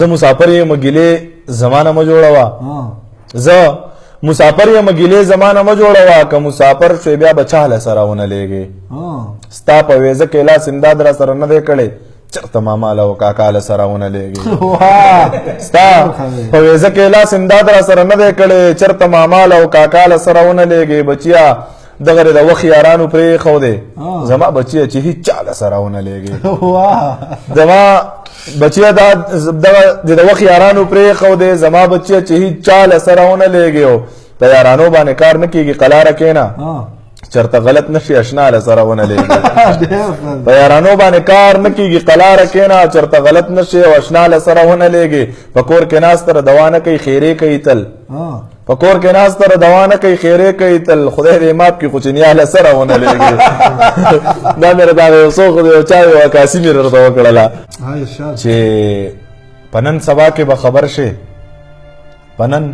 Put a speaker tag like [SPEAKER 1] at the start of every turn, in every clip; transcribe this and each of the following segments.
[SPEAKER 1] زه مسافر یم ګیلې زمانه مه جوړوه زه مسافر یم ګیلې زمانه مه جوړوه که مسافر شوې بیا به چا له سره ونه لیږې ستا په ویزه کې لاس امداد را سره نه دی کړی چېرته ماما له کاکا له سره ونه لیږې ستا په ویزه کې لاس امداد را سره نه دی کړی چېرته ماما له کاکا له سره ونه لیږې بچیا دغه د وخت یارانو پرېښودې زما بچیه چې هېڅ چا له سره ونه لیږې زما بچیا د وخت یارانو پرېښودې زما بچیه چې هېڅ چا له سره ونه لیږې او د یارانو باندې کار نه کېږي قلاره کښېنه چېرته غلط نه شي اشنا له سره ونه لیږې په یارانو باندې کار نه کېږي قلاره کښېنه چېرته غلط نه شي او اشنا له سره ونه لیږې په کور کې ناسته ره دوا نه کوي خیرې کوي تل په کور کې ناسته ره دوا نه کوي خیرې کوي تل خدای دې ماف کړي خو چې نیا له سره ونه لیږې دا مې دغه یو څو خو د یو چا یوه عکاسي مې درته وکړله چې په نن سبا کې به خبر شې په نن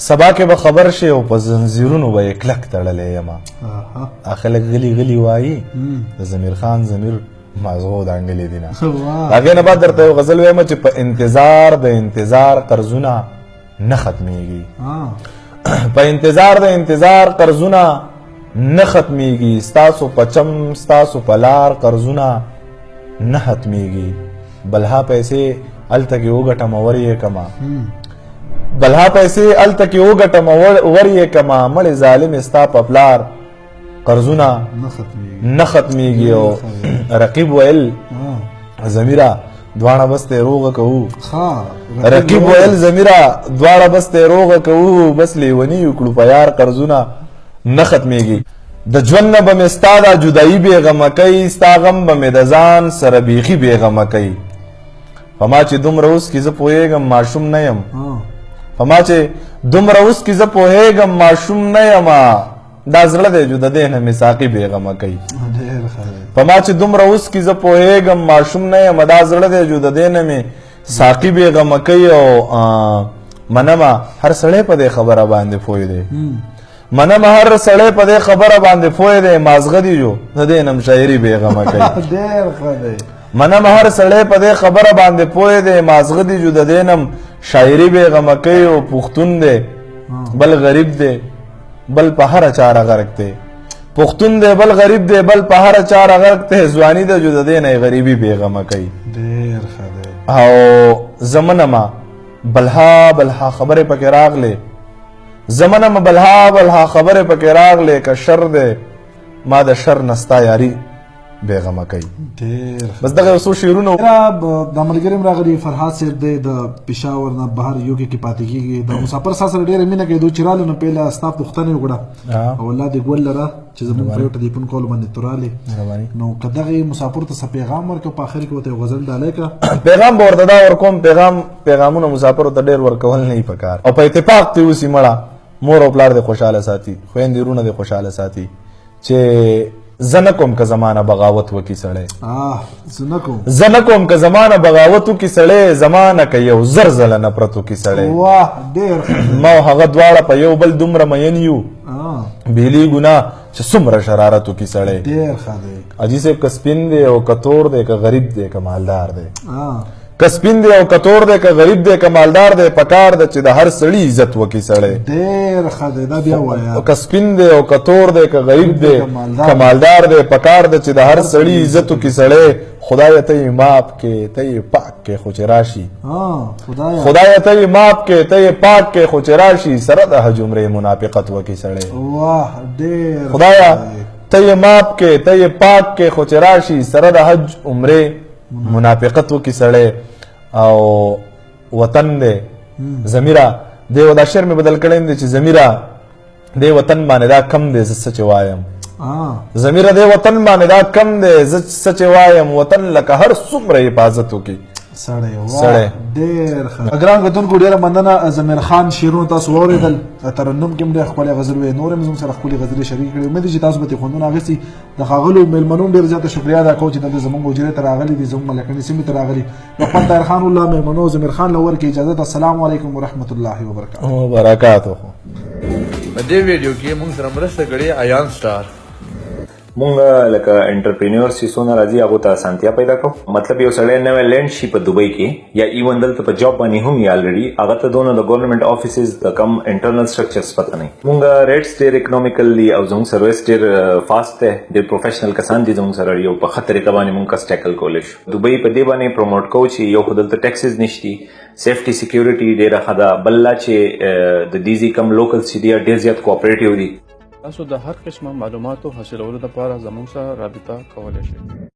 [SPEAKER 1] سبا کې به خبر شې او په زنځیرونو به یې کلک تړلی یمه خلک غلي غلي وایي د ضمیر خان ضمیر مازغو دانګلې دي نه هغې نه بعد درته یو غزل وایم چې په انتظار د انتظار قرضونه نه ختمیږي په انتظار د انتظار قرضونه نه ختمیږي ستاسو په چم ستاسو په لار قرضونه نه ختمیږي بلها پیسې هلته کې وګټم ور یې کما بلها پیسې هلته کې وګټم ور یې کما مړې ظالم ستا په پلار قرضونه نه ختمیږي او رقیب ویل ضمیره دواړه بس ته روغه کوو رقیب ویل ضمیره دواړه بس ته روغه کوو بس لیوني وکړو په یار قرضونه نه ختمیږي د ژوند نه به مې ستا دا جدایي بېغمه کوي ستا غم به مې د ځان سره بیخي بېغمه کوي په ما چې دومره اوس کې زه پوهېږم ماشوم نه یم په ما چې دومره اوس کې زه پوهېږم ماشوم نه یم دا زړه دی جو د دې نه مې ساقي بېغمه کوي په ما چې دومره اوس کې زه پوهېږم ماشوم نه یم دا زړه دی جو د دې نه مې ساقي بېغمه کوي او منمه هر سړی په دې خبره باندې پوه دی منمه هر سړی په دې خبره باندې پوه دی مازغه دی جو د دې نه شاعري بېغمه کوي منمه هر سړی په دې خبره باندې پوه دی مازغه دی جو د دې نه شاعري بېغمه کوي او پښتون دی بل غریب دی بل په هر چاره غرق دی پښتون دی بل غریب دی بل په هر چاره غرق دی ځواني د جو د دې نه غریبي بېغمه کوي او زمنما بلها بلها خبرې پکې راغلې زمنما بلها بلها خبرې پکې راغلې که شر دی ما د شر نستا یاري بېغمه کوي بس دغه یو څو شعرونه
[SPEAKER 2] د ملګري راغلي فرحات صاحب دی د پېښور نه بهر یو کې پاتې کېږي د مسافر سره سره ډېره مینه کوي دوی چې راغلو نو پهله ستا پوښتنه یې وکړه او الله دې ګول لره چې زموږ په یو ټلیفون کول باندې ته رالې نو که دغه مسافر ته څه پیغام ورکړه په آخر کې ورته یو غزل ډالۍ کړه
[SPEAKER 1] پیغام به ورته دا ورکوم پیغامونه مسافرو ته ډېر ورکول نه وي پکار او په اتفاق دې اوسي مړه مور او پلار دې خوشحاله ساتي خویندې وروڼه دې خوشحاله ساتي چې زه نه کوم که زمانه بغاوت وکړي سړی زه نه کوم که زمانه بغاوت وکړي سړی زمانه که یو زر ځله نفرت وکړي سړی ما او هغه دواړه په یو بل دومره مین یو بیلی ګناه چې څومره شرارت وکړي سړی حاجي صاحب که سپین دی او که تور دی که غریب دی که مالدار دی که سپین دی او که تور دی که غریب دی که مالدار دی پکار ده چې د هر سړي عزت وکړي سړی که سپین دی او که تور دی که غریب دی که مالدار دی پکار ده چې د هر سړي عزت وکړي سړی خدایه ته یې ماف کې ته یې پاک کې خو چې راشي خدایه ته یې ماف کې ته یې پاک کې خو چې راشي سره د حج عمرې منافقت وکړي سړی خدایه ته یې ماف کې ته یې پاک کې خو چې راشي سره د حج عمرې منافقت وکړي سړی او وطن دی ضمیره دی دا شعر مې بدل کړی دی چې ضمیره دی وطن باندې دا کم دی زه څه چې وایم ضمیره دی وطن باندې دا کم دی زه څه چې وایم وطن لکه هر څومره حفاظت وکړي
[SPEAKER 2] ګران کتونکو ډېره مننه ضمیر خان شعرونه تاسو واورېدل ترنم کې هم ډېر ښکلې غزل وې نور هم زموږ سره ښکلې غزلې شریک کړې امید چې تاسو به ترې خوندونه اخیستي د ښاغلو مېلمنو ډېر زیاته شکریا ادا کوم چې دلته زموږ حجرې ته راغلي دي زموږ ملکڼې سیمې ته راغلي محمد طاهر خان الله مېلمنو ضمیر خان له ورکړي اجازه ده السلام علیکم ورحمت الله
[SPEAKER 1] وبرکاته
[SPEAKER 3] په دې ویډیو کې موږ سره مرسته کړې ایان سټار مونږ لکه انټرپرینورز چې څونه راځي هغه ته اسانتیا پیدا کوو. مطلب یو سړی نوی لینډ شي په دوبۍ کې یا ایون دلته په جاب باندې هم یې الریډي هغه ته دونه د ګورنمنت افیسز د کم انټرنل سټرکچرز پته نه. مونږ ریټس ډېر اکونومیکلی او زموږ سرویس ډېر فاسټ دی. ډېر پروفیشنل کسان دي زموږ سره یو په ښه طریقه باندې مونږ کس ټیکل کولی شو. دوبۍ په دې باندې پروموټ کوو چې یو خو دلته ټیکسز نشتی، سیفټي سکیورټي ډېره ښه ده، بل لا چې د دیزي کم لوکلز چې دي ډېر زیات کوآپریټیو دي.
[SPEAKER 4] تاسو د هر قسمه معلوماتو حاصلولو لپاره زموږ سره رابطه کولی شئ.